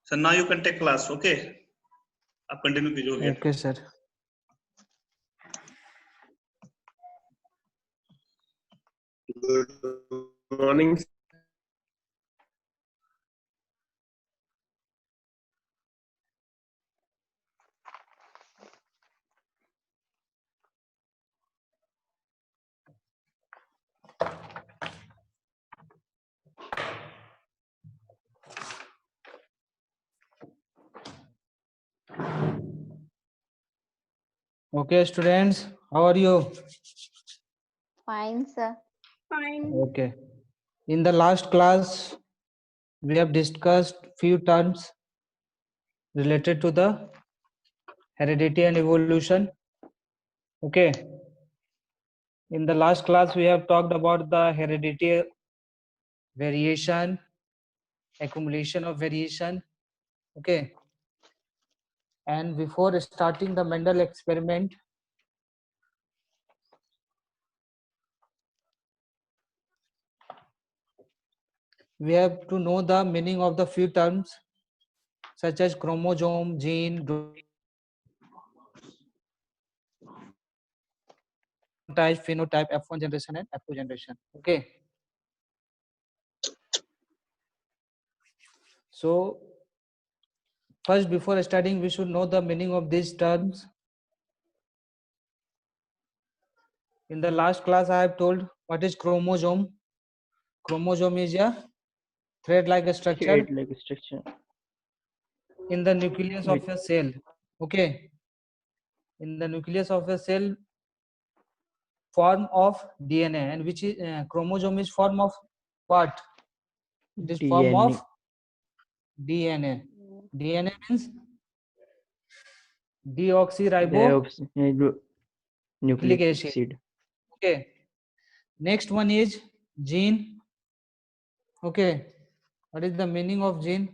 So now you can take class. Okay, आप continue कीजिए. हो गया. Okay, sir. Good morning. Okay, students, how are you? Fine, sir. Fine. Okay. In the last class, we have discussed few terms related to the heredity and evolution. Okay. In the last class, we have talked about the heredity, variation, accumulation of variation. Okay. And before starting the Mendel experiment, we have to know the meaning of the few terms such as chromosome, gene, type, phenotype, F1 generation and F2 generation. Okay. So first, before studying, we should know the meaning of these terms. In the last class, I have told what is chromosome. Chromosome is a thread-like structure Thread-like structure in the nucleus of with a cell. Okay. In the nucleus of a cell, form of DNA, and which is chromosome is form of what? It is form DNA. of DNA. DNA means deoxyribonucleic Nucleic acid. acid. Okay. Next one is gene. Okay. What is the meaning of gene?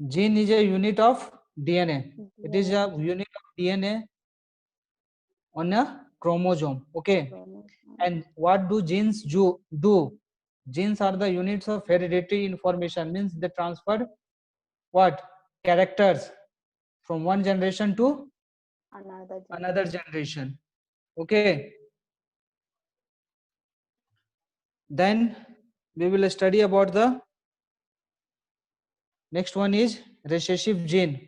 Gene is a unit of DNA. It is a unit of DNA on a chromosome. Okay. And what do genes do? Genes are the units of hereditary information, means they transfer what? Characters from one generation to another generation. Okay. Then we will study about the next one is recessive gene.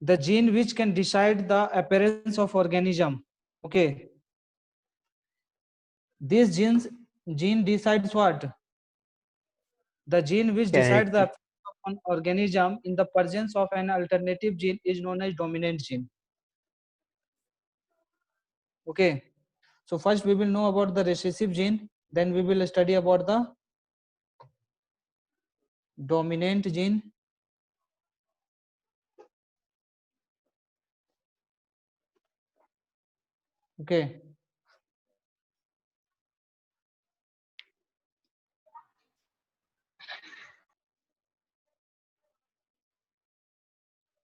The gene which can decide the appearance of organism. Okay. This gene decides what? The gene which decides the Character. appearance of an organism in the presence of an alternative gene is known as dominant gene. Okay. So first we will know about the recessive gene, then we will study about the dominant gene. Okay.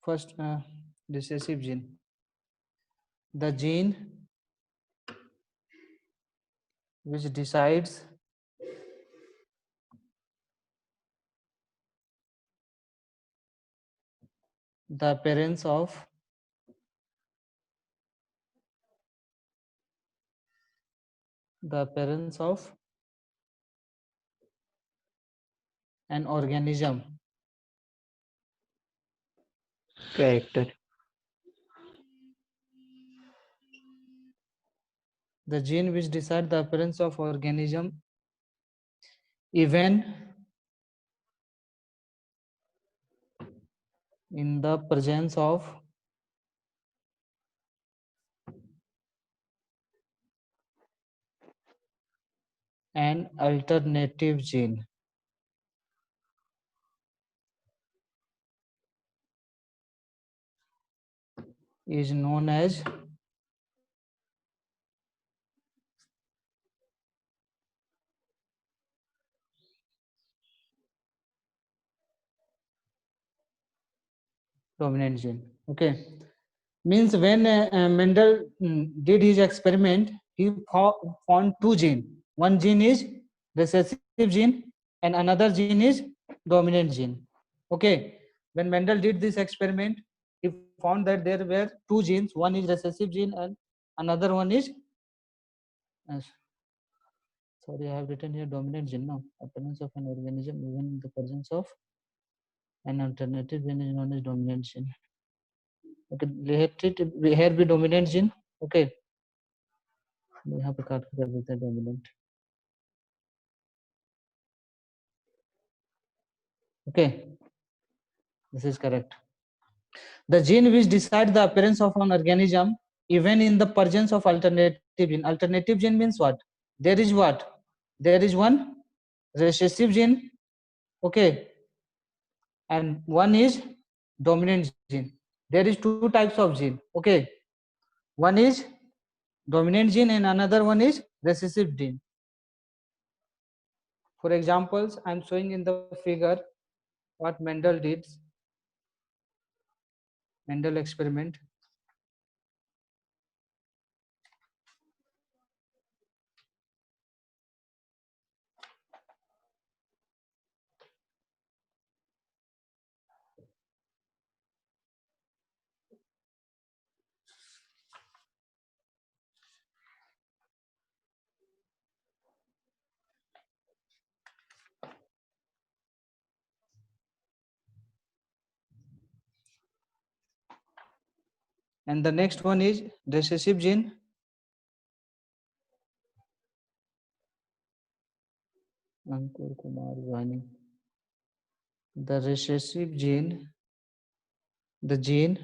First, recessive gene. The gene which decides the appearance of an organism. Character. The gene which decides the appearance of organism even in the presence of an alternative gene. Is known as dominant gene. Okay. means when Mendel did his experiment, he found two genes. One gene is recessive gene and another gene is dominant gene. Okay, when Mendel did this experiment, he found that there were two genes. One is recessive gene and another one is sorry, I have written here dominant gene. No, appearance of an organism even in the presence of an alternative gene is known as dominant gene. Okay, let it here be dominant gene. Okay, यहाँ पे काट कर देते हैं dominant. Okay, this is correct. The gene which decides the appearance of an organism even in the presence of alternative gene. Alternative gene means what? There is what? There is one recessive gene, okay, and one is dominant gene. There is two types of gene, okay. One is dominant gene and another one is recessive gene. For examples, I am showing in the figure what Mendel did. Mendel experiment. And the next one is recessive gene. Ankur Kumar joining. The recessive gene, the gene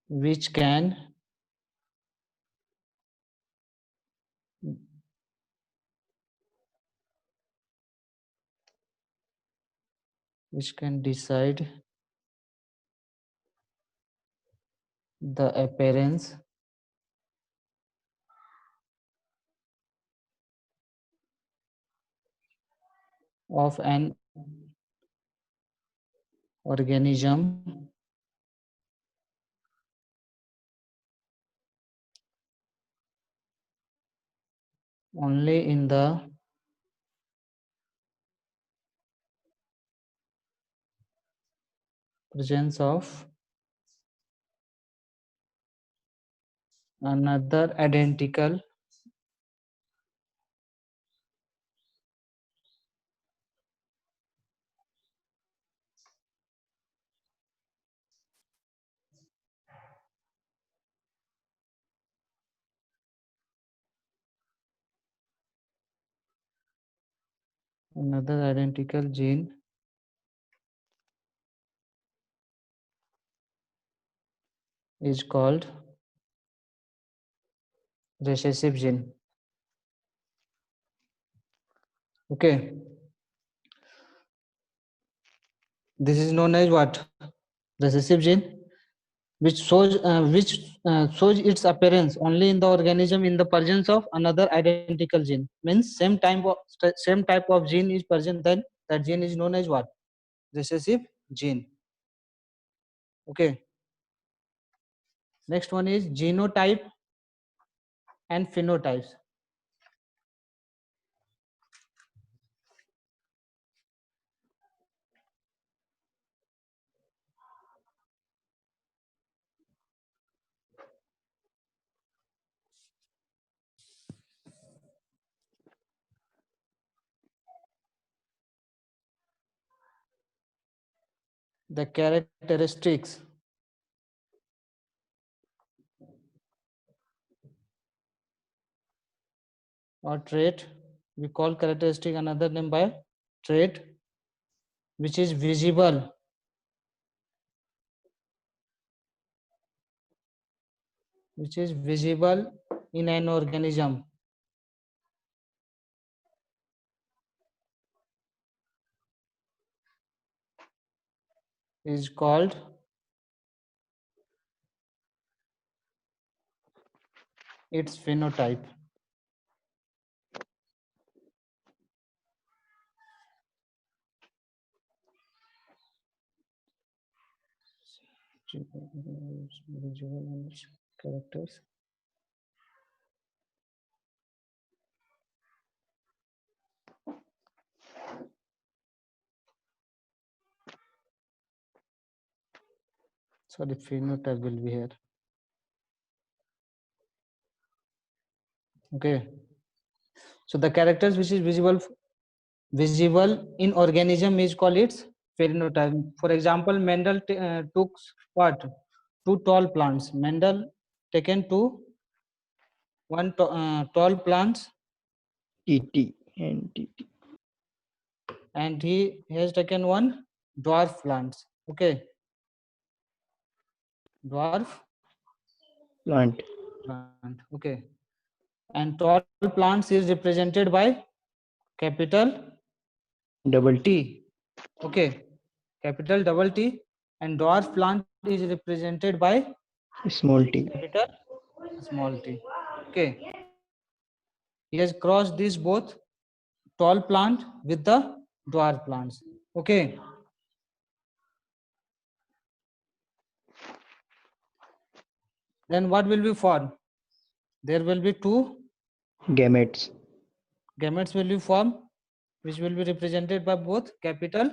which can decide the appearance of an organism only in the presence of another identical gene is called recessive gene. Okay, this is known as what? Recessive gene, which shows its appearance only in the organism in the presence of another identical gene. Means same type of gene is present, then that gene is known as what? Recessive gene. Okay, next one is genotype and phenotypes. The characteristics or trait, we call characteristic another name by trait, which is visible in an organism is called its phenotype. Visual and characters. Sorry, phenotype will be here. Okay. So the characters which is visible in organism is called its phenotype. For example, Mendel took what? Two tall plants. Mendel taken one tall plants, TT and TT. and he has taken one dwarf plants. Okay, dwarf Plant. plant. Okay, and tall plants is represented by capital Double T. T. Okay, capital double T, and dwarf plant is represented by Small T. capital small t. Okay, he has crossed these both tall plant with the dwarf plants. Okay, then what will be formed? There will be two Gametes. gametes will be formed, which will be represented by both capital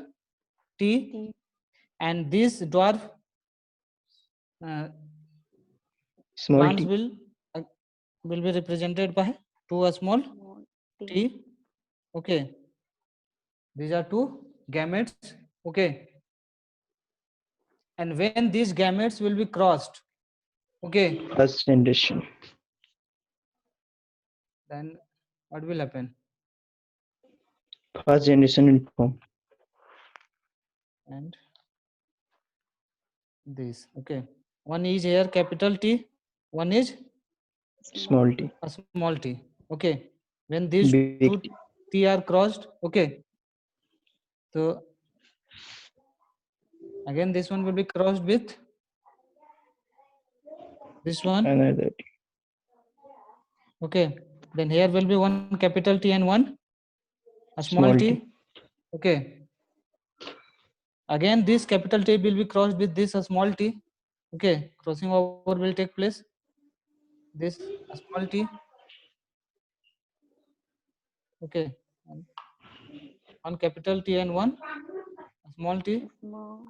T, T. and this dwarf uh, Small plants T. will be represented by two small Small T. t. Okay, these are two gametes. Okay, and when these gametes will be crossed, okay, First generation. then what will happen? First generation will form. And this. Okay, one is here capital T, one is Small T. a small t. Okay, when these Big two T. t are crossed, okay, so again this one will be crossed with this one. Another T. Okay, then here will be one capital T and one a small Small t. T. Okay, again this capital T will be crossed with this a small t. Okay, crossing over will take place. This a small t. Okay, one capital T and one small t. Small.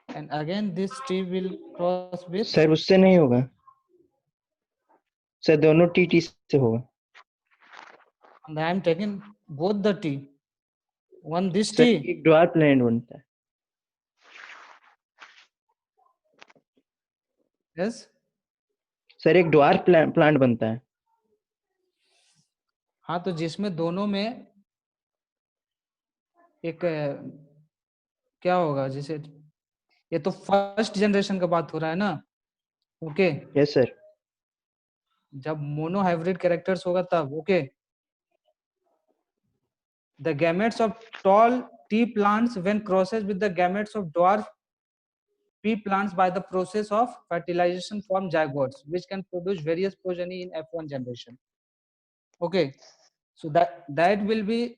And again this T will cross with sir उससे नहीं होगा sir दोनों TT से होगा and I am taking both the T. One this sir T. एक dwarf plant बनता है Yes. Sir एक ड्वार प्लांट बनता है हाँ, तो जिसमें दोनों में एक क्या होगा, जैसे ये तो फर्स्ट जनरेशन का बात हो रहा है ना. ओके, यस सर जब मोनो हाइब्रिड कैरेक्टर्स होगा तब. Okay, the gametes of tall T plants when crosses with the gametes of dwarf P plants by the process of fertilization form zygotes which can produce various progeny in F1 generation. Okay, so that will be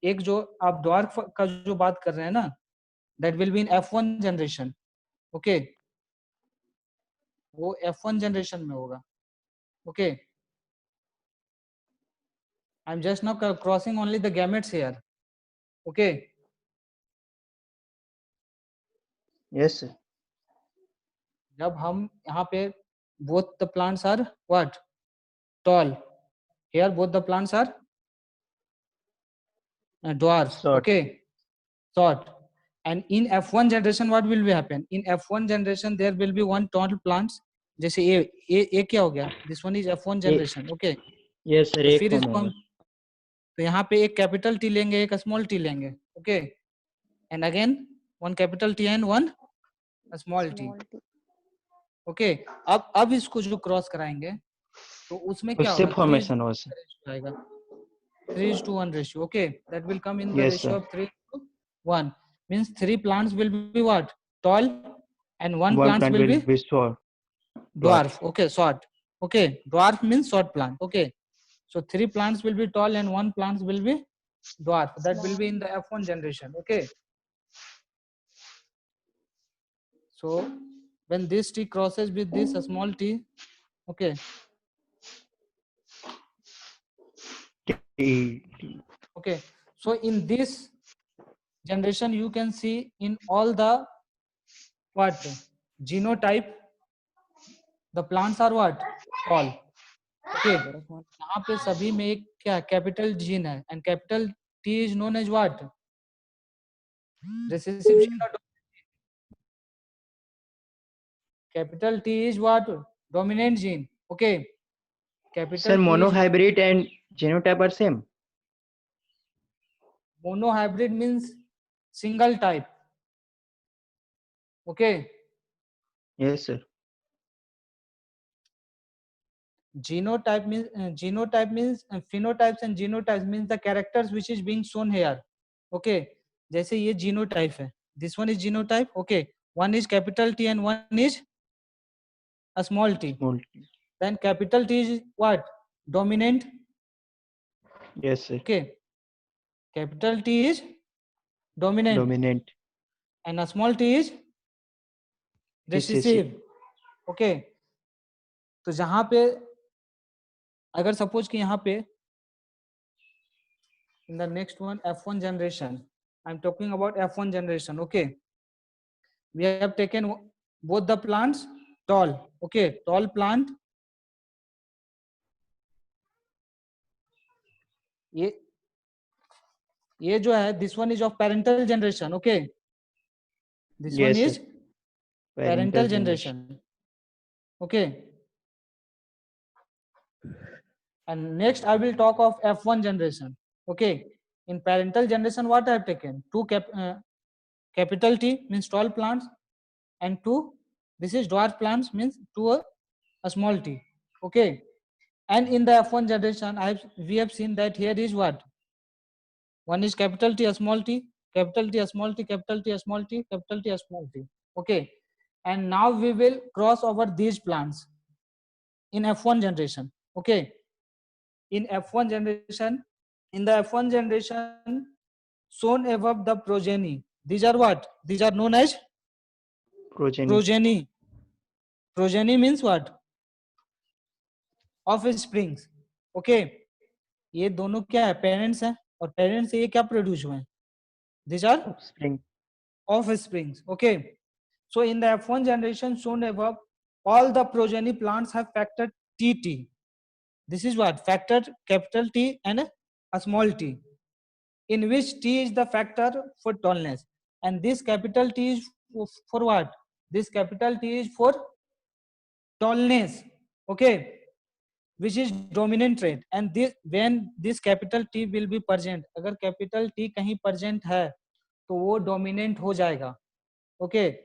एक जो आप dwarf का जो बात कर रहे हैं ना, that will be in F1 generation. Okay, वो F1 generation में होगा. Okay, I'm just now crossing only the gametes here. Okay, yes sir जब हम यहाँ पे both the plants are what? Tall. Here both the plants are dwarf. Short. Okay, short. And in F1 generation what will be happen? In F1 generation there will be one tall plants. जैसे ये क्या हो गया? This one is F1 generation. Okay. Yes sir तो एक फिर form इसको हम होगा तो यहाँ पे एक कैपिटल T लेंगे, एक स्मॉल t लेंगे. Okay. And again one capital T and one small t. Small T. Okay. अब इसको जो क्रॉस कराएंगे तो उसमें क्या उससे होगा? फॉर्मेशन होगा sir 3:1 ratio. Okay, that will come in the Yes, ratio sir. of 3:1. Means 3 plants will be what? Tall, and one one plants plant will will be be short dwarf. Okay, short. Okay, dwarf means short plant. Okay, so 3 plants will be tall and one plants will be dwarf. That will be in the F1 generation. Okay, So when this t crosses with this small t, okay, okay, so in this generation you can see in all the what genotype, the plants are what tall. Okay, यहाँ पे सभी में एक क्या capital gene है, and capital t is known as what recessive gene or capital T is what dominant gene. Okay, capital Sir, T is monohybrid and genotype are same. monohybrid means single type. Okay, Yes, sir. genotype means phenotypes and genotypes means the characters which is being shown here. Okay, जैसे ये genotype है, this one is genotype. Okay, one is capital T and one is a small t. Small t. Then capital T is what dominant. Yes, sir. Okay, capital T is dominant, Dominant. and a small t is recessive. Okay, तो जहां पे अगर suppose कि यहाँ पे in the next one F1 generation, I'm talking about F1 generation. Okay, we have taken both the plants tall. Okay, tall plant, ये जो है this one is of parental generation. Okay, this one Yes, is sir. parental generation. Okay, and next I will talk of F1 generation. Okay, in parental generation what I have taken two capital T means tall plants, and two this is dwarf plants means two a small t. Okay, and in the F1 generation we have seen that here is what one is capital T a small t, capital T a small t, capital T a small t, capital T a small t. Okay, and now we will cross over these plants in F1 generation. Okay, in F1 generation, in the F1 generation shown above the progeny, these are what these are known as Progeny. progeny. Progeny means what offsprings. Okay, ये दोनों क्या है parents हैं, और parents से ये क्या produce हुए हैं, these are Offspring. offsprings. Okay, so in the F1 generation shown above, all the progeny plants have factor TT. This is what factor capital T and a small t, in which T is the factor for tallness, and this capital T is for what, this capital T is for tallness. Okay, which is dominant trait, and this when this capital T will be present, अगर capital T कहीं present है तो वो dominant हो जाएगा. Okay,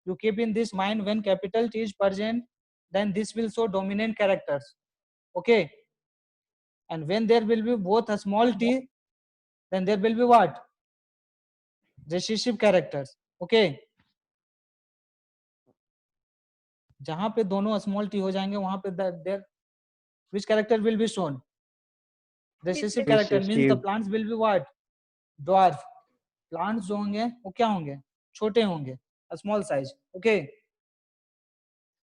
you keep in this mind, when capital T is present then this will show dominant characters. Okay, and when there will be both a small t then there will be what recessive characters. Okay, जहां पे दोनों small t हो जाएंगे वहां पे there which character will be shown, recessive character, means the plants will be what dwarf. Plants जो होंगे वो क्या होंगे छोटे होंगे, small size. Okay,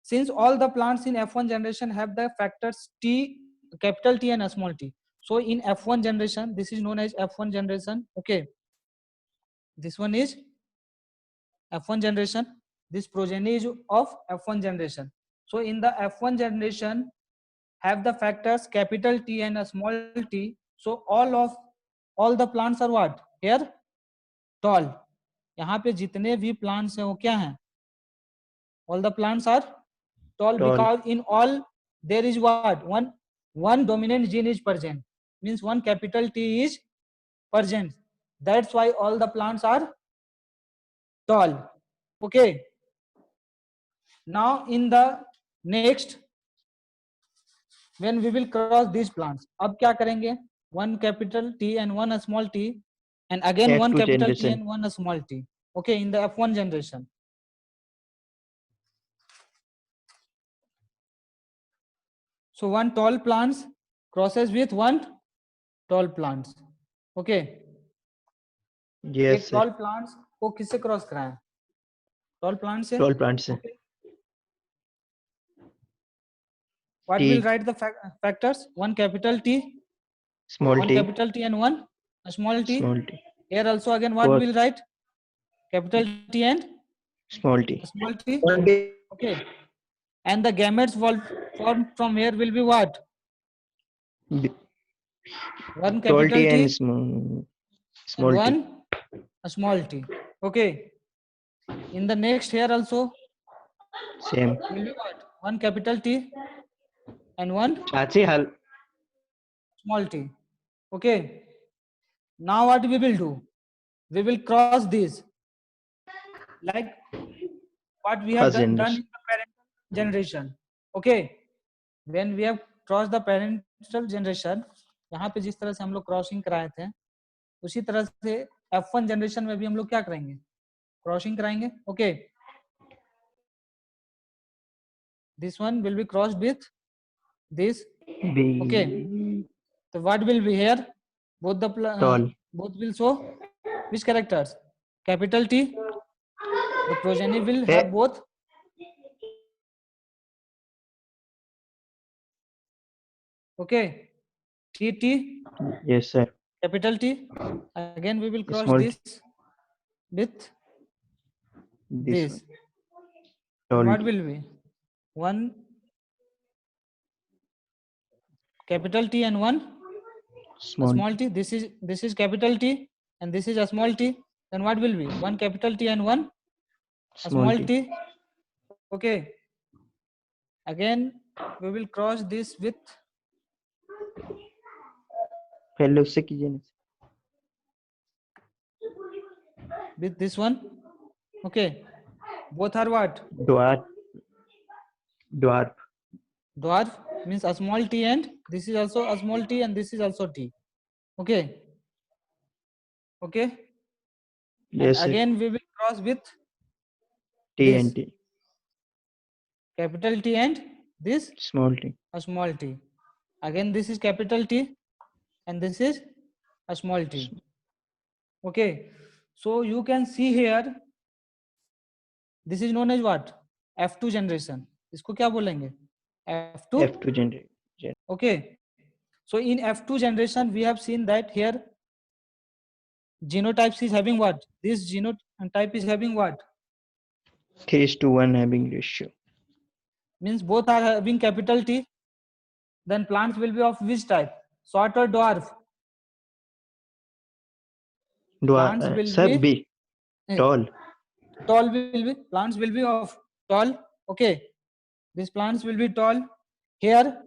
since all the plants in F1 generation have the factors T, capital T and a small t, so in F1 generation this is known as F1 generation. Okay, this one is F1 generation, this progeny is of F1 generation. So in the F1 generation have the factors capital T and a small t, so all the plants are what here tall. यहाँ पे जितने भी plants हैं वो क्या हैं, all the plants are tall, because in all there is what one dominant gene is present, means one capital T is present, that's why all the plants are tall. Okay, now in the next when we will cross these plants, अब क्या करेंगे, one capital T and one small t, and again F2 one capital generation. T and one small t. Okay, in the F1 generation. So one tall plants crosses with one tall plants. Okay, Yes, एक sir. tall plants को किससे cross कराएं, tall plants है. Tall plants. Okay. What T. will write the factors? One capital T, Small one t. capital T and one a small t. Small t. Here also again what Four. will write? Capital T and Small t. a small t. Okay. And the gametes formed from here will be what? B- One Tall capital t T and small and t. one a small t. Okay. In the next here also Same. will be what? One capital T and one Chachi hal. small t. Okay. Now what we will do? We will cross this like what we have First done in generation. the parental generation. Okay. When we have crossed the parental generation, यहाँ पे जिस तरह से हम लोग crossing कराए थे उसी तरह से F1 जनरेशन में भी हम लोग क्या करेंगे? क्रॉसिंग कराएंगे. Okay. This one will be crossed with this. B. Okay. So what will be here? Both the Tall. both will show which characters? Capital T. The progeny will have both okay. TT Yes, sir. capital T. Again we will cross Small this with This this. one. What Tall. will be? One capital T and one Small. small t. This is capital T and this is a small t. Then what will be? One capital T and one a small t. Okay. Again we will cross this with पहले उससे कीजिए ना. this one. Okay. Both are what? Dwarf. Dwarf. Dwarf means a small t and this is also a small t and this is also t. Okay. Okay. Yes, And sir. again we will cross with T this. and T. Capital T and this Small t. a small t. Again this is capital T and this is a small t. Okay. So you can see here this is known as what? F2 generation. इसको क्या बोलेंगे? F2. F2 generation. Okay. So in F2 generation we have seen that here genotypes is having what? This genotype is having what? 3:1 having ratio. Means both are having capital T. Then plants will be of which type? Short or dwarf? Dwarf. Plants will Sir, be B. Tall. tall will be plants will be of tall. Okay. These plants will be tall. Here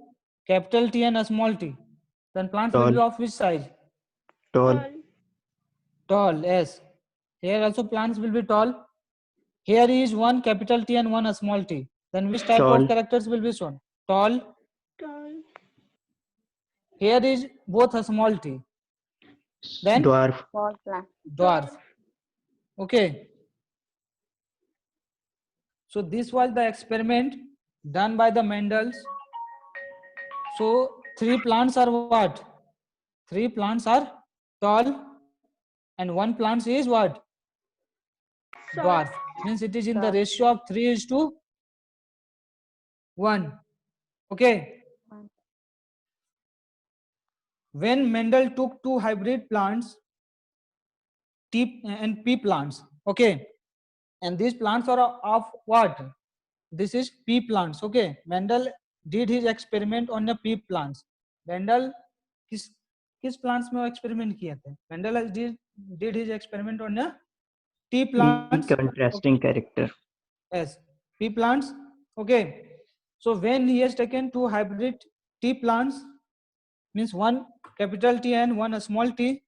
capital T and a small t. Then plants will be Tall. of which size? Tall. Tall. Yes. Here also plants will be tall. Here is one capital T and one a small t. Then which type Tall. of characters will be shown? Tall. Here is both a small t. Then Dwarf. Small plant. dwarf. Okay. So this was the experiment done by the Mendels. So 3 plants are what? 3 plants are tall and 1 plant is what? Dwarf. Means it is in the ratio of 3:1. Okay. When Mendel took 2 hybrid plants, T and P plants, okay, and these plants are of what? This is P plants, okay. Mendel did his experiment on the P plants. Mendel किस plants में वो experiment किए थे? Mendel did his experiment on the T plants. Contrasting character. Yes, P plants, okay. So when he has taken 2 hybrid T plants, means one capital T and one a small t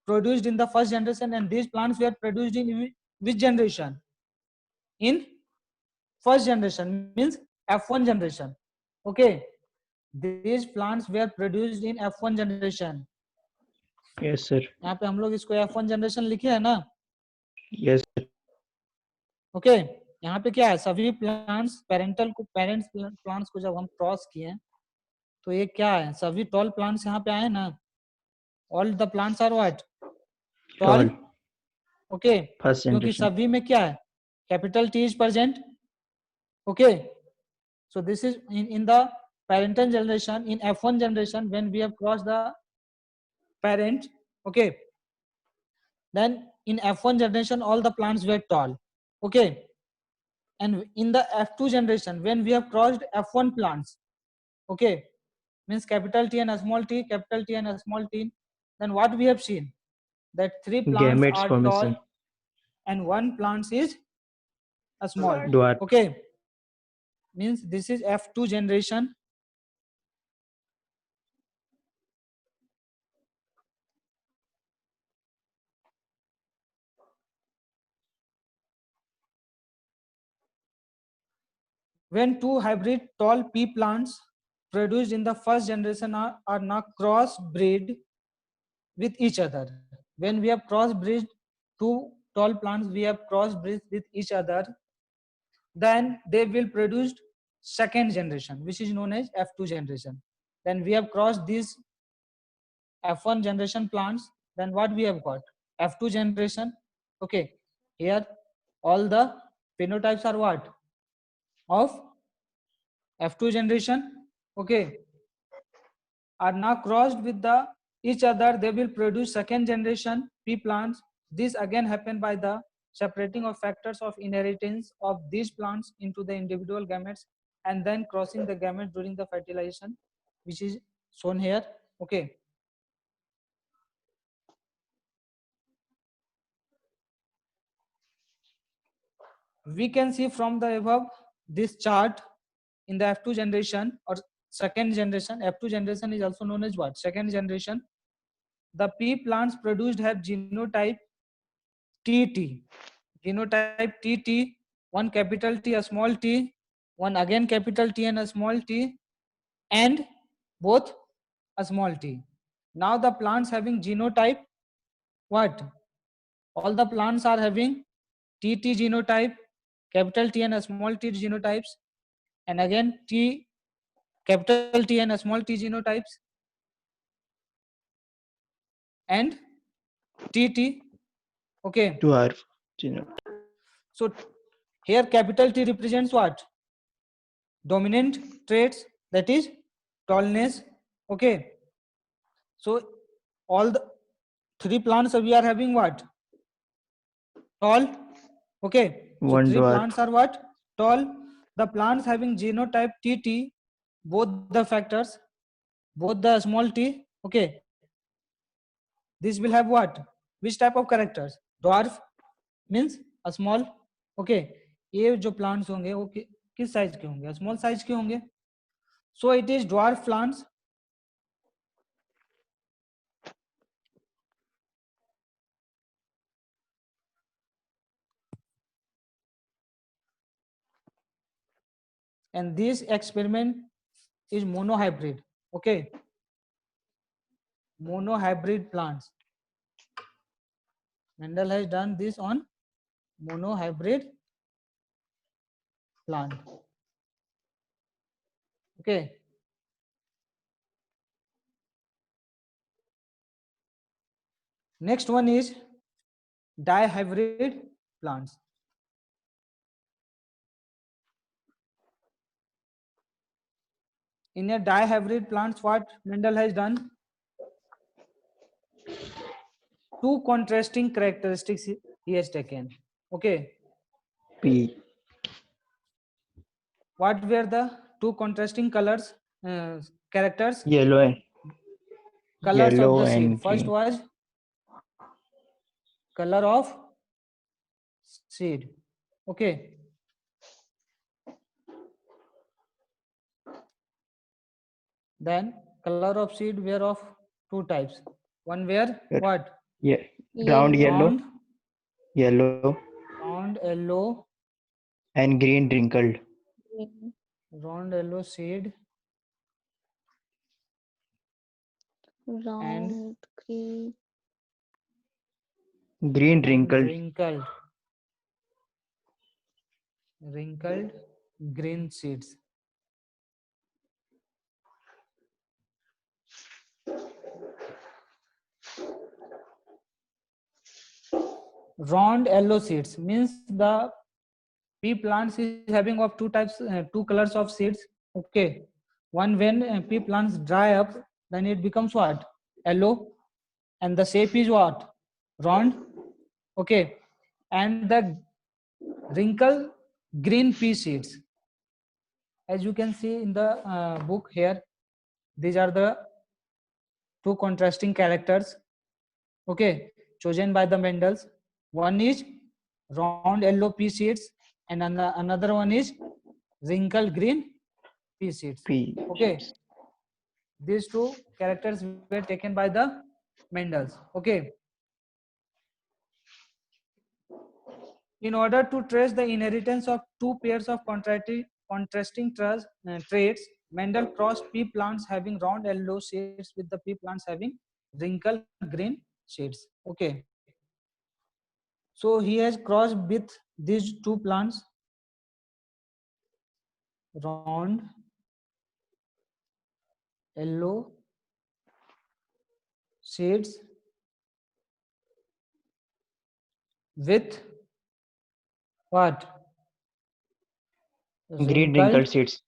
produced in the first generation, and these plants were produced in which generation? In first generation, means F1 generation. Okay, these plants were produced in F1 generation. Yes, sir. यहाँ पे हम लोग इसको F1 generation लिखे है ना. Yes, sir. Okay. यहाँ पे क्या है? सभी प्लांट्स पेरेंट्स प्लांट्स को जब हम क्रॉस किए तो ये क्या है? सभी टॉल प्लांट्स यहाँ पे आए ना. All the plants are what? Tall. Okay. First क्योंकि generation. सभी में क्या है? capital T is present. Okay, so this is in the parental generation. In F1 generation, when we have crossed the parent, okay, then in F1 generation all the plants were tall. Okay, and in the F2 generation, when we have crossed F1 plants, okay, means capital T and a small t, capital T and a small t, then what we have seen, that 3 plants Gametes are formation. tall and 1 plant is a small. Dwarf. Okay, means this is F2 generation. When 2 hybrid tall pea plants produced in the first generation are now crossbreed with each other. When we have crossbreed 2 tall plants, we have crossbreed with each other, then they will produce second generation, which is known as F2 generation. Then we have crossed these F1 generation plants, then what we have got? F2 generation. Okay, here all the phenotypes are what? Of F2 generation. Okay, are now crossed with the each other, they will produce second generation pea plants. This again happen by the separating of factors of inheritance of these plants into the individual gametes and then crossing the gametes during the fertilization, which is shown here. Okay, we can see from the above this chart in the F2 generation or second generation. F2 generation is also known as what? Second generation. The pea plants produced have genotype TT. Genotype TT, one capital T, a small t, one again capital T and a small t, and both a small t. Now the plants having genotype what? All the plants are having TT genotype, capital T and a small t genotypes, and again T, capital T and a small t genotypes, and TT. Okay, Dwarf. Genotype. so here capital T represents what? Dominant traits, that is tallness. Okay, so all the 3 plants we are having what? Tall. Okay, so One 3 dwarf. plants are what? Tall. The plants having genotype TT, both the factors, both the small t. Okay, this will have what? Which type of characters? Dwarf means a small. Okay, ये जो plants होंगे वो किस size के होंगे? Small size के होंगे. So it is dwarf plants. And this experiment is monohybrid. Okay, monohybrid plants. Mendel has done this on monohybrid plant. Okay, next one is dihybrid plants. In a dihybrid plants, what Mendel has done? 2 contrasting characteristics he has taken. Okay, P. what were the 2 contrasting colors, characters? Yellow and Colors of yellow the seed. and First green. was color of seed. Okay, then color of seed were of 2 types. One were what? Yeah. Round Yellow. yellow Round yellow, and green wrinkled. Green. round yellow seed, Round. Green. Green and wrinkled. wrinkled green seeds. Round yellow seeds means the pea plants is having of two types, two colors of seeds. Okay, one when pea plants dry up, then it becomes what? Yellow, and the shape is what? Round. Okay, and the wrinkle green pea seeds. As you can see in the book here, these are the two contrasting characters, okay, chosen by the Mendels. One is round yellow pea seeds, and another one is wrinkle green pea seeds. P. Okay, these two characters were taken by the Mendels. Okay, in order to trace the inheritance of two pairs of contrasting traits, Mendel crossed pea plants having round yellow shades with the pea plants having wrinkle green shades. Okay, so he has crossed with these two plants, round yellow shades with what? Green wrinkled seeds.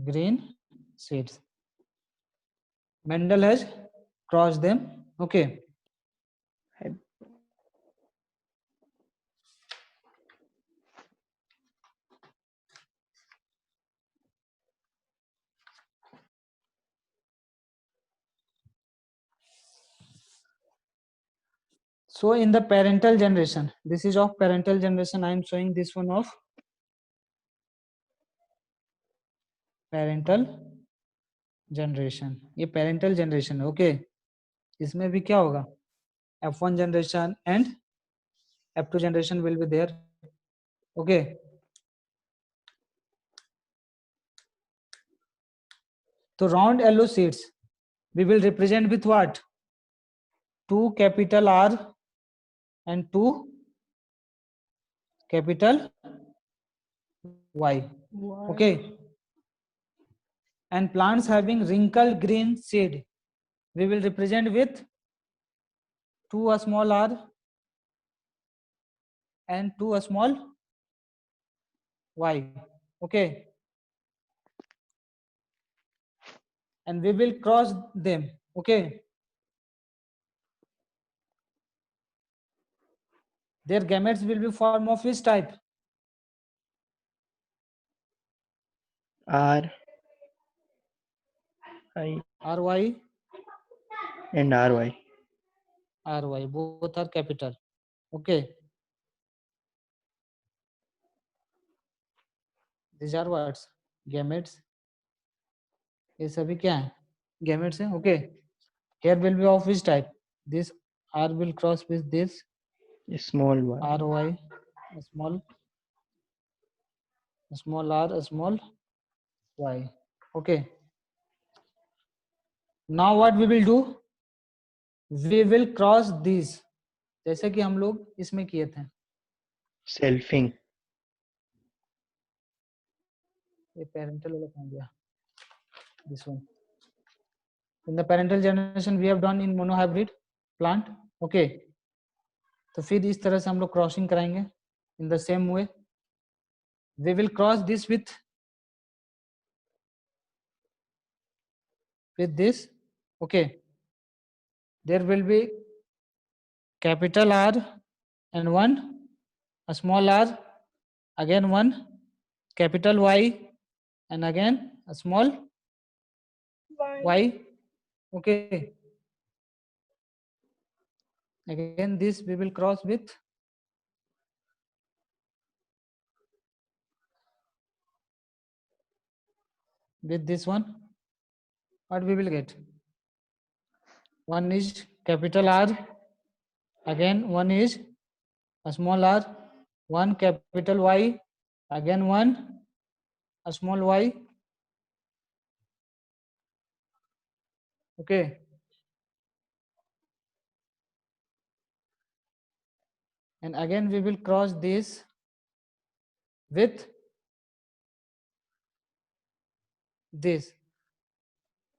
Green shades. Mendel has crossed them. Okay. So in the parental generation, this is of parental generation. I am showing this one of parental generation. ये parental generation है. Okay. इसमें भी क्या होगा? F1 generation and F2 generation will be there. Okay. So round yellow seeds we will represent with what? 2 capital R and 2 capital Y. Okay. And plants having wrinkle green seed we will represent with 2 a small r and 2 a small y. Okay. And we will cross them. Okay. Their gametes will be form of which type? R, I, RY, and RY. RY. Both are capital. Okay. These are what? Gametes. ये सभी क्या है? Gametes हैं. Okay. Here will be of which type? This R will cross with this A small y. RY, a small r, a small y. Okay. Now what we will do? We will cross these. जैसे कि हम लोग इसमें किए थे. Selfing. ये parental वाला कहाँ गया? This one. In the parental generation we have done in monohybrid plant. Okay. तो फिर इस तरह से हम लोग क्रॉसिंग कराएंगे. In the same way we will cross this with this. Okay. There will be capital R and one a small r, again one capital Y, and again a small y. Okay. Again this we will cross with this one. What we will get? One is capital R, again one is a small r, one capital Y, again one a small y. Okay. And again we will cross this with this.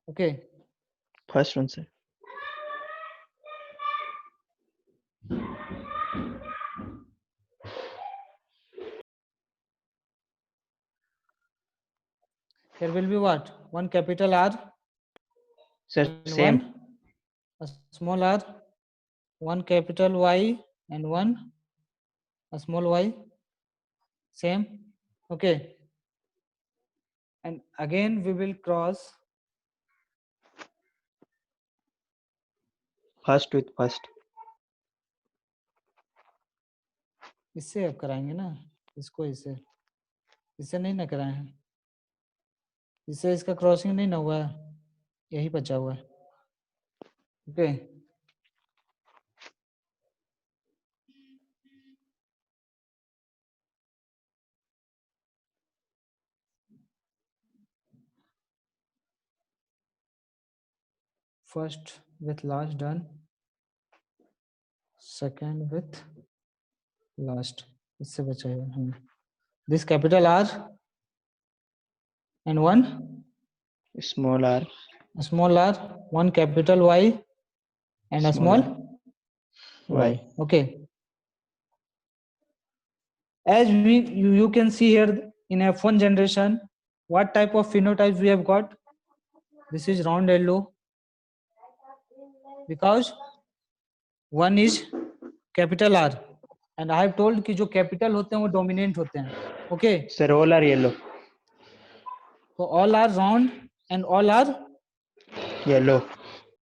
Okay. First one, sir. There will be what? One capital R Sir, and same. one a small r, one capital Y and one a small y. Same. Okay. And again we will cross First with first. इससे अब कराएंगे ना, इसको इससे नहीं ना कराए हैं, इससे इसका क्रॉसिंग नहीं ना हुआ है, यही बचा हुआ है. Okay. First with last done, second with last, इससे बचा है हमें. This capital R and one Small r. a small r, one capital Y and a Small small y. y. Okay. As you can see here in F1 generation, what type of phenotypes we have got? This is round yellow because one is capital R and I have told कि जो capital होते हैं वो dominant होते हैं. Okay. Sir, all are yellow. So all are round and all are Yellow.